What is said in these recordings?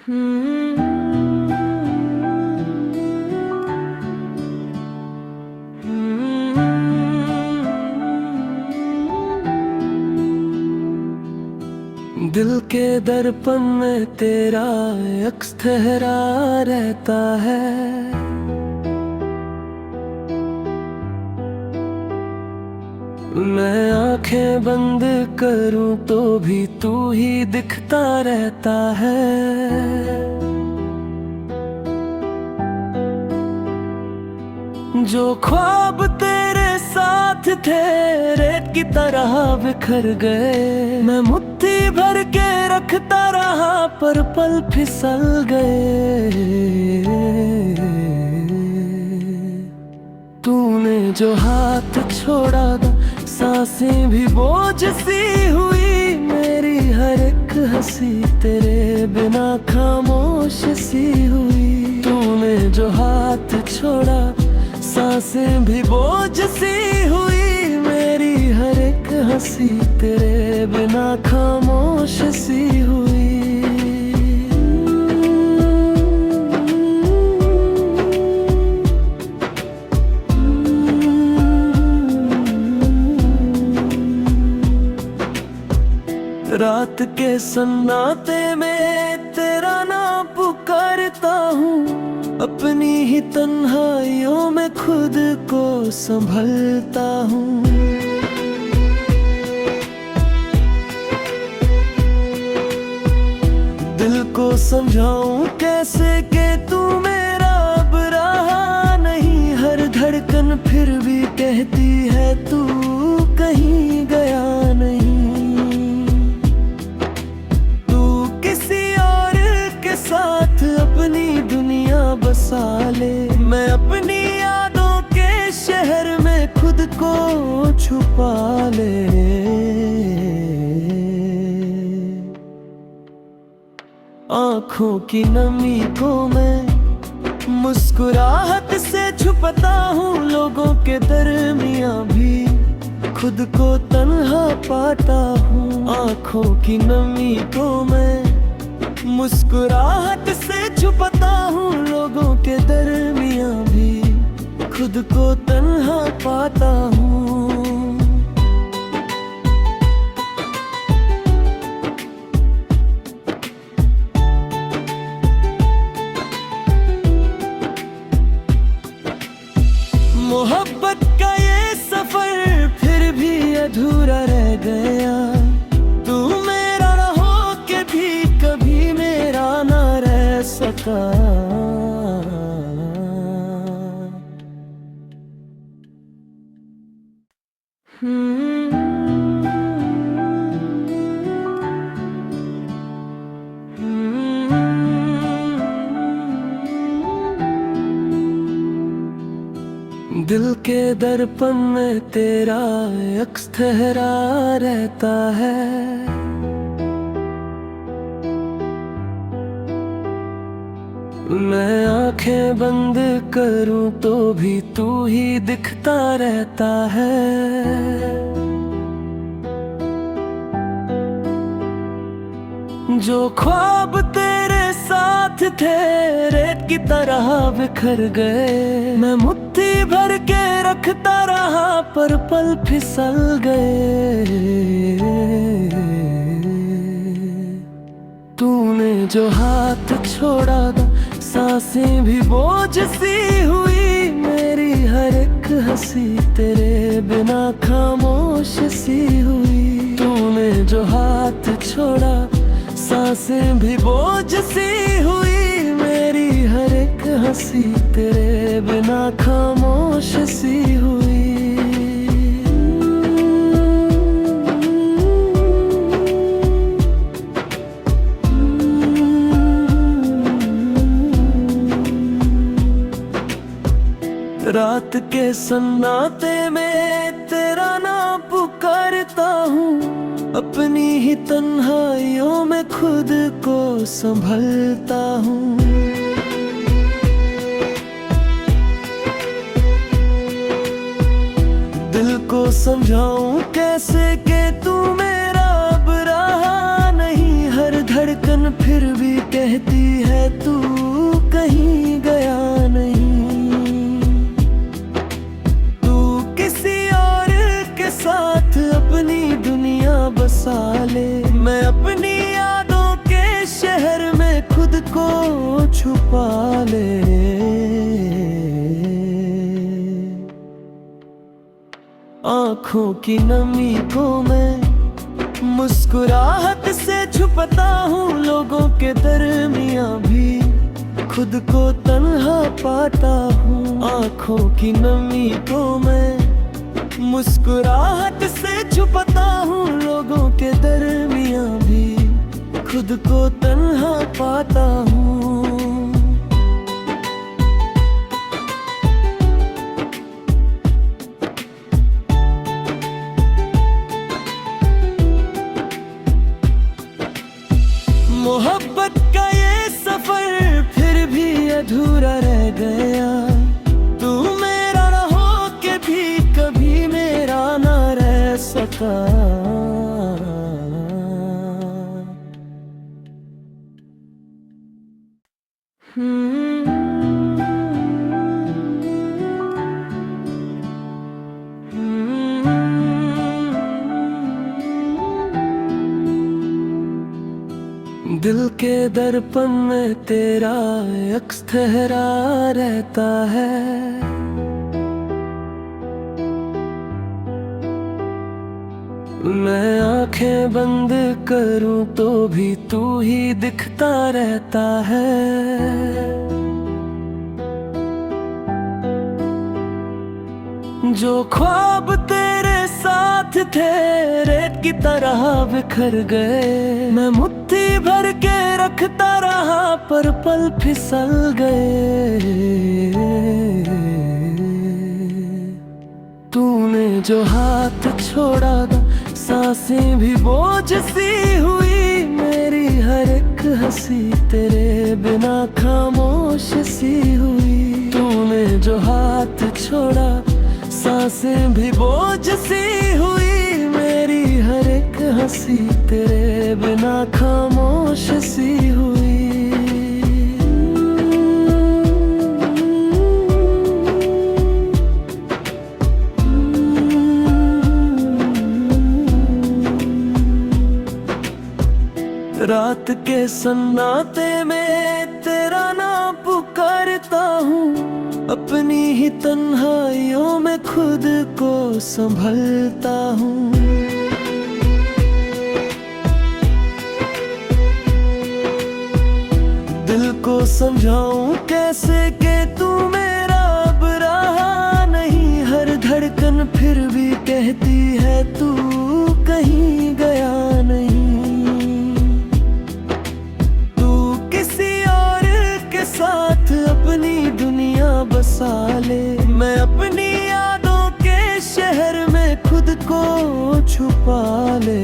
दिल के दर्पण में तेरा अक्स ठहरा रहता है। मैं आंखें बंद करूं तो भी तू ही दिखता रहता है। जो ख्वाब तेरे साथ थे रेत की तरह बिखर गए। मैं मुट्ठी भर के रखता रहा पर पल फिसल गए। तूने जो हाथ छोड़ा था सांसें भी बोझ सी हुई। मेरी हर एक हंसी तेरे बिना खामोश सी हुई। तूने जो हाथ छोड़ा सांसें भी बोझ सी हुई। मेरी हर एक हंसी तेरे बिना खामोश सी हुई। रात के सन्नाटे में तेरा नाम पुकारता हूँ। अपनी ही तन्हाइयों में खुद को संभलता हूँ। दिल को समझाऊं कैसे कि तू मेरा अब रहा नहीं। हर धड़कन फिर भी कहती है तू कहीं गया नहीं। साथ अपनी दुनिया बसा ले। मैं अपनी यादों के शहर में खुद को छुपा ले। आँखों की नमी को मैं मुस्कुराहट से छुपता हूँ। लोगों के दरमियाँ भी खुद को तन्हा पाता हूँ। आँखों की नमी को मैं मुस्कुराहट से छुपता हूँ। लोगों के दरमियाँ भी खुद को तन्हा पाता हूँ। मोहब्बत का ये सफर फिर भी अधूरा रह गया। सका दिल के दर्पण में तेरा अक्स ठहरा रहता है। मैं आंखें बंद करूं तो भी तू ही दिखता रहता है। जो ख्वाब तेरे साथ थे रेत की तरह बिखर गए। मैं मुट्ठी भर के रखता रहा पर पल फिसल गए। तूने जो हाथ छोड़ा था सांसें भी बोझ सी हुई। मेरी हर एक हंसी तेरे बिना खामोश सी हुई। तूने जो हाथ छोड़ा सांसें भी बोझ सी हुई। मेरी हर एक हंसी तेरे बिना खामोश सी हुई। रात के सन्नाटे में तेरा नाम पुकारता हूँ। अपनी ही तन्हाइयों में खुद को संभलता हूँ। दिल को समझाऊं कैसे कि तू मेरा अब रहा नहीं। हर धड़कन फिर भी कहती शहर में खुद को छुपा ले। आँखों की नमी को मैं मुस्कुराहट से छुपाता हूँ, लोगों के दरमियाँ भी खुद को तन्हा पाता हूँ। आँखों की नमी को मैं मुस्कुराहट से छुपाता हूँ, लोगों के दरमियाँ भी खुद को तन्हा पाता हूँ। मोहब्बत का ये सफर फिर भी अधूरा रह गया, तू मेरा न हो के भी कभी मेरा ना रह सका। दिल के दर्पण में तेरा अक्स ठहरा रहता है। मैं आंखें बंद करूं तो भी तू ही दिखता रहता है। जो ख्वाब तेरे साथ थे रेत की तरह बिखर गए, मैं मुट्ठी भर के रखता रहा पर पल फिसल गए। तूने जो हाथ छोड़ा था सांसें भी बोझ सी हुई, मेरी हर एक हंसी तेरे बिना खामोश सी हुई। तूने जो हाथ छोड़ा सांसें भी बोझ सी हुई, मेरी हर एक हंसी तेरे बिना खामोश सी हुई। रात के सन्नाटे में तेरा नाम पुकारता हूँ, अपनी ही तन्हाइयों में खुद को संभलता हूँ। दिल को समझाऊं कैसे कि तू मेरा अब रहा नहीं, हर धड़कन फिर भी कहती है तू कहीं गया नहीं। साथ अपनी दुनिया बसा ले, मैं अपनी यादों के शहर में खुद को छुपा ले।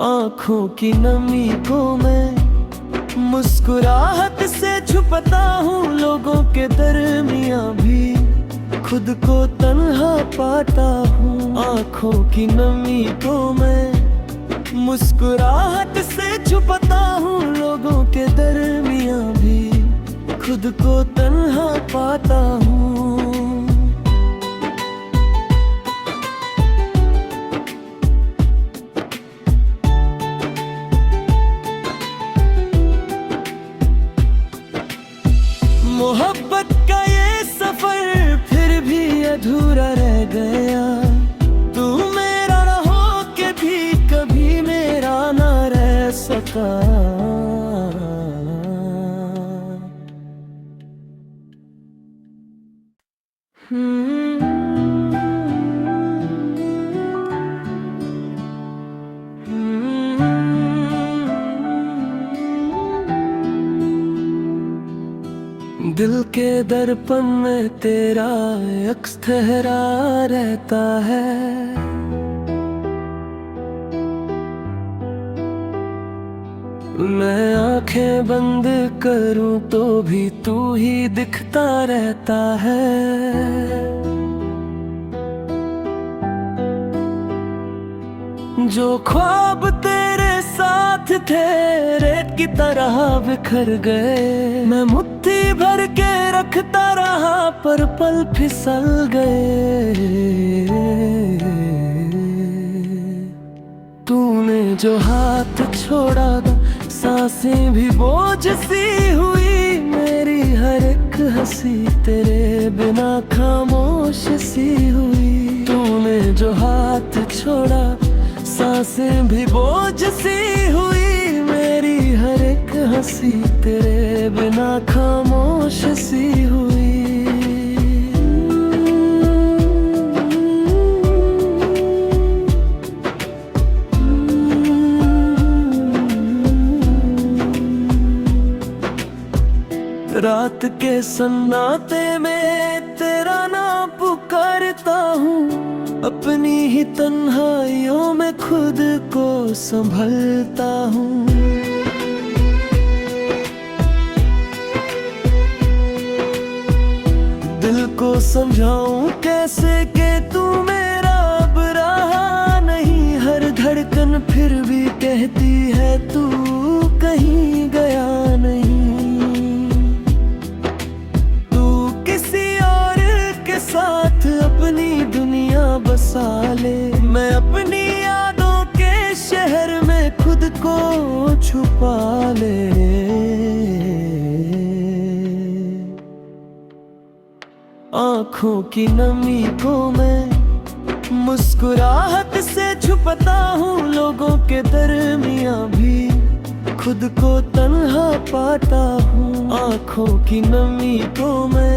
आँखों की नमी को मैं मुस्कुराहट से छुपाता हूँ, लोगों के दरमियाँ भी खुद को तन्हा पाता हूँ। आँखों की नमी को मैं मुस्कुराहट से छुपाता हूँ, लोगों के दरमियाँ भी खुद को तन्हा पाता हूँ। मोहब्बत का ये सफर फिर भी अधूरा रह गया, तू मेरा न हो के भी कभी मेरा ना रह सका। दिल के दर्पण में तेरा अक्स ठहरा रहता है। मैं आंखें बंद करूं तो भी तू ही दिखता रहता है। जो ख्वाब तेरे साथ थे रेत की तरह बिखर गए, मैं मुट्ठी भर के रखता रहा पर पल फिसल गए। तूने जो हाथ छोड़ा था, सांसें भी बोझ सी हुई। मेरी हर एक हंसी तेरे बिना खामोश सी हुई। तूने जो हाथ छोड़ा, सांसें भी बोझ सी हुई। मेरी हर एक हंसी तेरे बिना खामोश सी हुई। रात के सन्नाटे में तेरा नाम पुकारता हूँ। अपनी ही तन्हाइयों में खुद को संभलता हूँ। दिल को समझाऊं कैसे कि तू मेरा अब रहा नहीं। हर धड़कन फिर भी कहती है तू कहीं गया नहीं। साथ अपनी दुनिया बसा ले। मैं अपनी यादों के शहर में खुद को छुपा ले। आँखों की नमी को मैं मुस्कुराहट से छुपता हूँ। लोगों के दरमियाँ भी खुद को तन्हा पाता हूँ। आँखों की नमी को मैं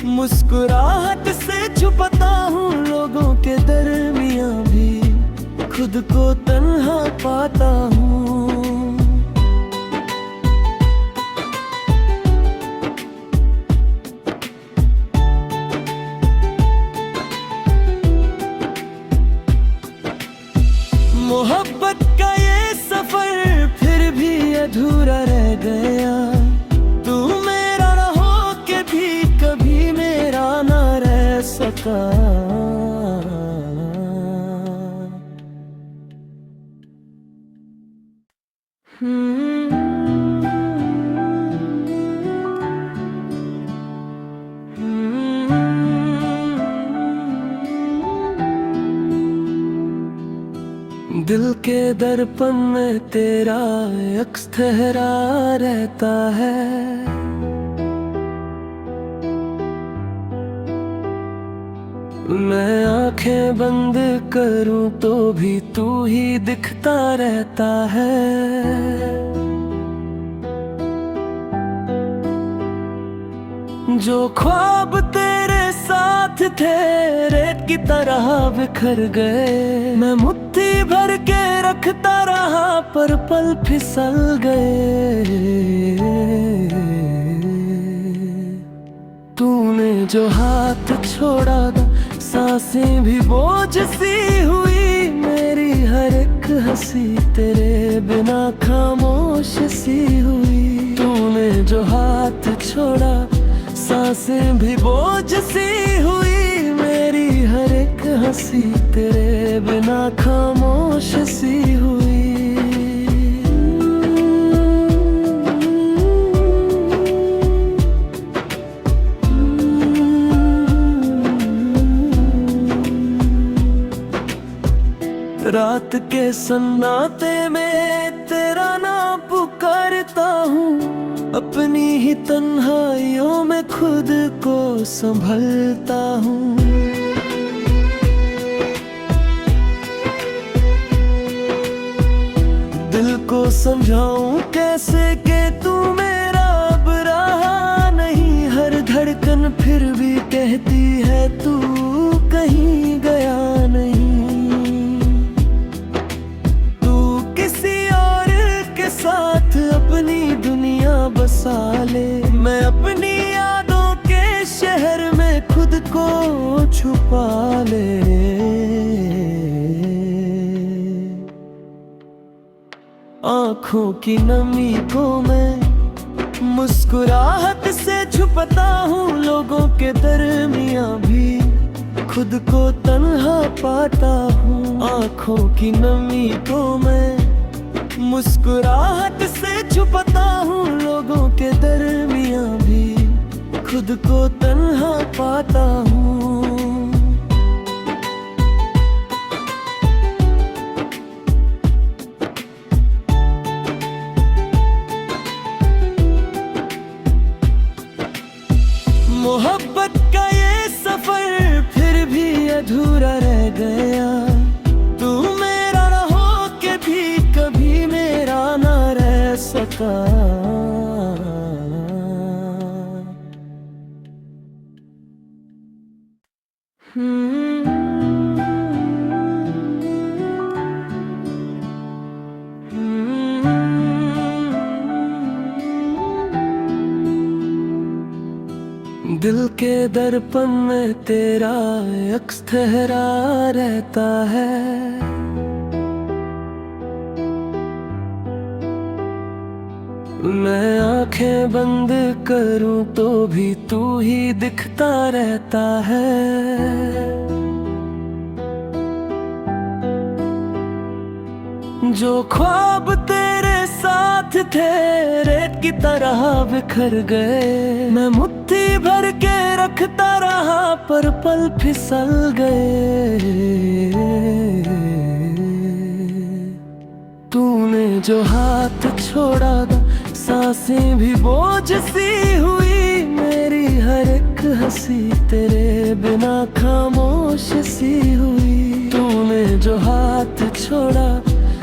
मुस्कुराहट से छुपता हूँ। लोगों के दरमियाँ भी खुद को तन्हा पाता हूँ। मोहब्बत का ये सफर फिर भी अधूरा रह गया। सका दिल के दर्पण में तेरा अक्स ठहरा रहता है। मैं आंखें बंद करूं तो भी तू ही दिखता रहता है। जो ख्वाब तेरे साथ थे रेत की तरह बिखर गए। मैं मुट्ठी भर के रखता रहा पर पल फिसल गए। तूने जो हाथ छोड़ा था, सांसें भी बोझ सी हुई। मेरी हर एक हंसी तेरे बिना खामोश सी हुई। तूने जो हाथ छोड़ा, सांसें भी बोझ सी हुई। मेरी हर एक हंसी तेरे बिना खामोश सी हुई। रात के सन्नाटे में तेरा नाम पुकारता हूँ। अपनी ही तन्हाइयों में खुद को संभलता हूँ। दिल को समझाऊं कैसे कि तू मेरा अब रहा नहीं। हर धड़कन फिर भी कहती है तू कहीं गया नहीं। साथ अपनी दुनिया बसा ले। मैं अपनी यादों के शहर में खुद को छुपा ले। आँखों की नमी को मैं मुस्कुराहट से छुपता हूँ। लोगों के दरमियाँ भी खुद को तन्हा पाता हूँ। आँखों की नमी को मैं मुस्कुराहट से छुपता हूँ। लोगों के दरमियाँ भी खुद को तन्हा पाता हूँ। सका। दिल के दर्पण में तेरा अक्स ठहरा रहता है। मैं आंखें बंद करूं तो भी तू ही दिखता रहता है। जो ख्वाब तेरे साथ थे रेत की तरह बिखर गए। मैं मुट्ठी भर के रखता रहा पर पल फिसल गए। तूने जो हाथ छोड़ा था सांसें भी बोझ सी हुई। मेरी हर एक हंसी तेरे बिना खामोश सी हुई। तूने जो हाथ छोड़ा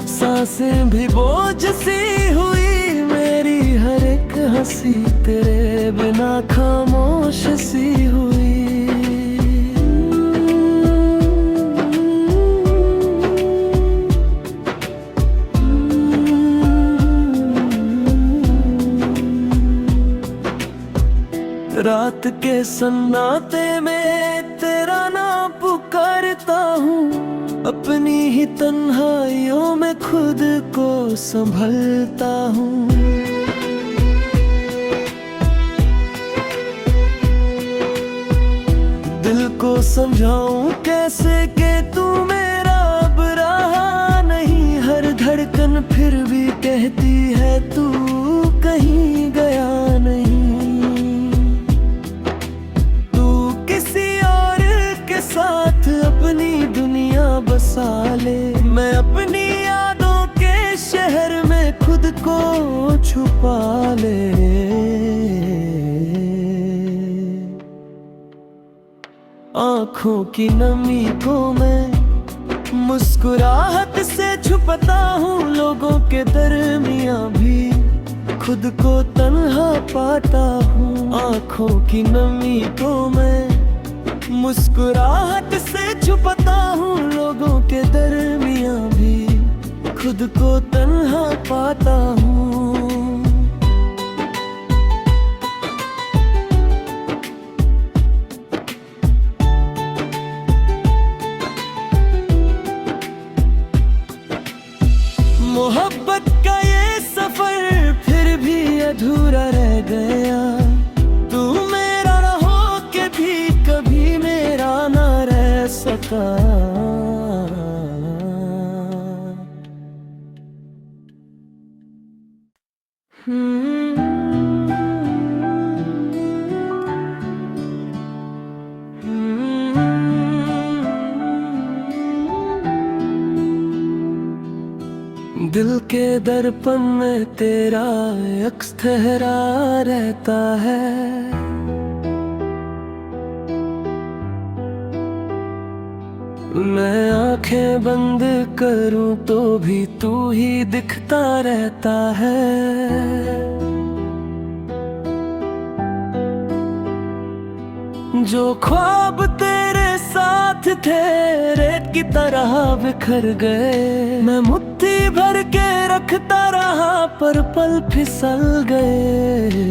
सांसें भी बोझ सी हुई। मेरी हर एक हंसी तेरे बिना खामोश सी हुई। रात के सन्नाटे में तेरा नाम पुकारता हूँ। अपनी ही तन्हाइयों में खुद को संभलता हूँ। दिल को समझाऊं कैसे कि तू मेरा अब रहा नहीं। हर धड़कन फिर भी कहती है तू कहीं गया नहीं। साथ अपनी दुनिया बसा ले। मैं अपनी यादों के शहर में खुद को छुपा ले। आँखों की नमी को मैं मुस्कुराहट से छुपाता हूँ। लोगों के दरमियाँ भी खुद को तन्हा पाता हूँ। आँखों की नमी को मैं मुस्कुराहट से छुपाता हूँ। लोगों के दरमियाँ भी खुद को तन्हा पाता हूँ। मोहब्बत का ये सफर फिर भी अधूरा रह गया। तू मेरा रहो के भी कभी मेरा ना रह सका। दिल के दर्पण में तेरा अक्स ठहरा रहता है। मैं आंखें बंद करूं तो भी तू ही दिखता रहता है। जो ख्वाब तेरे साथ थे रेत की तरह बिखर गए। मैं मुट्ठी भर के रखता रहा पर पल फिसल गए।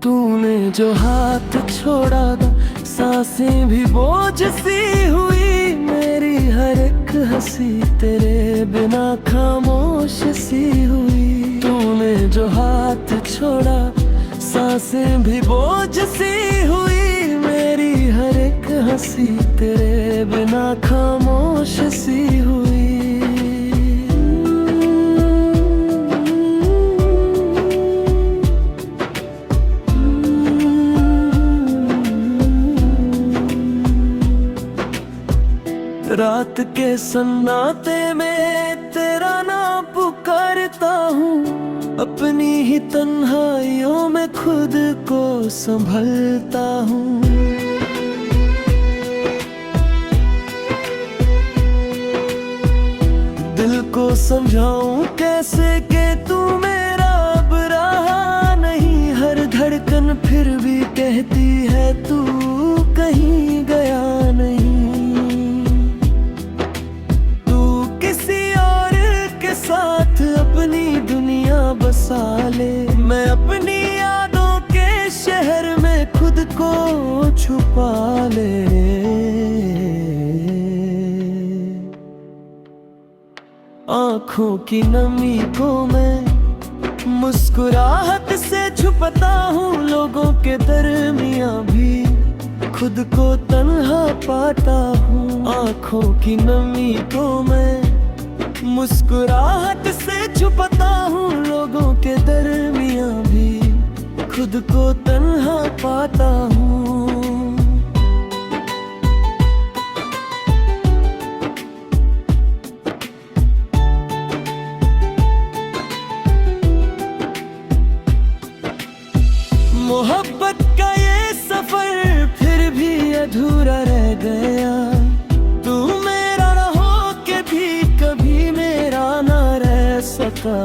तूने जो हाथ छोड़ा था सांसें भी बोझ सी हुई। मेरी हर एक हंसी तेरे बिना खामोश सी हुई। तूने जो हाथ छोड़ा सांसें भी बोझ सी हुई। मेरी हर एक हंसी तेरे बिना खामोश सी हुई। रात के सन्नाटे में तेरा नाम पुकारता हूँ। अपनी ही तन्हाइयों में खुद को संभलता हूँ। दिल को समझाऊं कैसे कि तू मेरा अब रहा नहीं। हर धड़कन फिर भी कहती है तू कहीं गया नहीं। तू किसी और के साथ अपनी दुनिया बसा ले, मैं अपनी यादों के शहर में खुद को छुपा ले। आँखों की नमी को मैं मुस्कुराहट से छुपाता हूँ, लोगों के दरमियाँ भी खुद को तन्हा पाता हूँ। आँखों की नमी को मैं मुस्कुराहट से छुपाता हूँ, लोगों के दरमियाँ भी खुद को तन्हा पाता हूँ। मोहब्बत का ये सफर फिर भी अधूरा रह गया। तू मेरा ना हो के भी कभी मेरा ना रह सका।